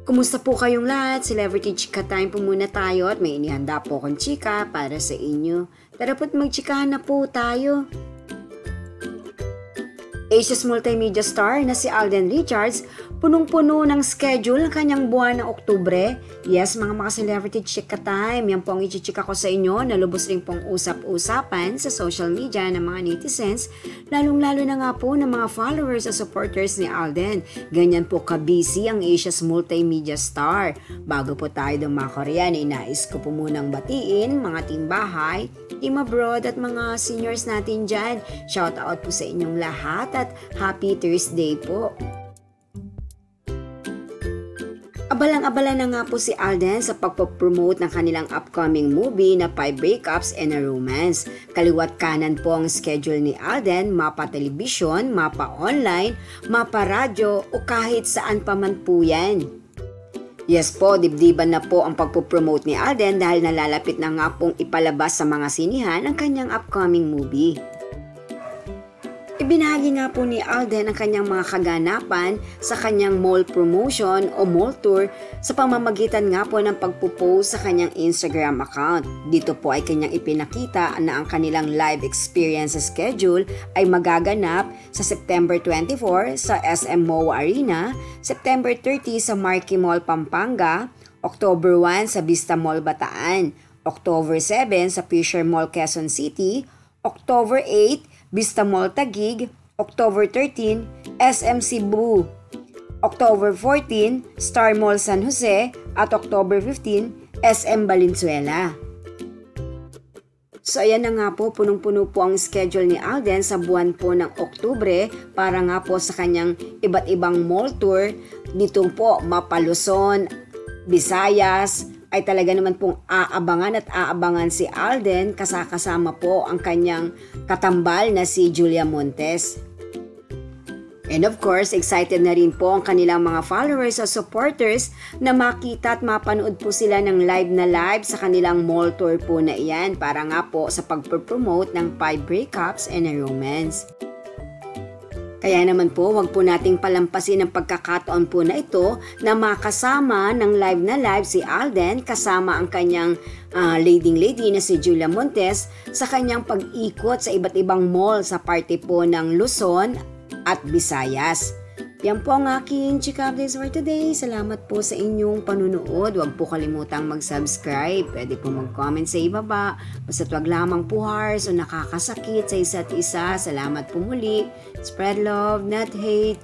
Kumusta po kayong lahat? Celebrity Chika Time po muna tayo at may inihanda po akong chika para sa inyo. Tara po't magchikahan na po tayo. Asia's multimedia star na si Alden Richards, punong-puno ng schedule ng kanyang buwan ng Oktubre. Yes, mga celebrity chika time, yan po ang ichichika ko sa inyo na lubos rin pong usap-usapan sa social media ng mga netizens, lalong-lalo na nga po ng mga followers at supporters ni Alden. Ganyan po ka-busy ang Asia's multimedia star. Bago po tayo dumakoryan, nais ko po munang batiin mga team bahay, team abroad at mga seniors natin dyan. Shout out po sa inyong lahat at happy Thursday po. Abalang-abala na nga po si Alden sa pagpapromote ng kanilang upcoming movie na 5 Breakups and a Romance. Kaliwat kanan po ang schedule ni Alden, mapa television, mapa online, mapa radyo o kahit saan pa man po yan. Yes po, dibdiban na po ang pagpopromote ni Alden dahil nalalapit na nga pong ipalabas sa mga sinihan ang kanyang upcoming movie. Ibinahagi nga po ni Alden ang kanyang mga kaganapan sa kanyang mall promotion o mall tour sa pamamagitan nga po ng pagpo-post sa kanyang Instagram account. Dito po ay kanyang ipinakita na ang kanilang live experience schedule ay magaganap sa September 24 sa SM MOA Arena, September 30 sa Marquee Mall Pampanga, October 1 sa Vista Mall Bataan, October 7 sa Fisher Mall Quezon City, October 8 Vista Mall Taguig, October 13, SM Cebu, October 14, Star Mall San Jose, at October 15, SM Valenzuela. So ayan na nga po, punong-puno po ang schedule ni Alden sa buwan po ng Oktubre para nga po sa kanyang iba't ibang mall tour. Dito po, Mapaluson, Visayas, ay talaga naman pong aabangan si Alden kasama po ang kanyang katambal na si Julia Montes. And of course, excited na rin po ang kanilang mga followers at supporters na makita at mapanood po sila ng live sa kanilang mall tour po na iyan para nga po sa pagpromote ng 5 Breakups and a Romance. Kaya naman po, wag po nating palampasin ang pagkakataon po na ito na makasama ng live si Alden kasama ang kanyang leading lady na si Julia Montes sa kanyang pag-ikot sa iba't ibang mall sa parte po ng Luzon at Visayas. Yan po ang aking chika updates for today. Salamat po sa inyong panunood. Huwag po kalimutang mag-subscribe. Pwede po mag-comment sa ibaba. Basta't wag lamang po harsh o nakakasakit sa isa't isa. Salamat po muli. Spread love, not hate.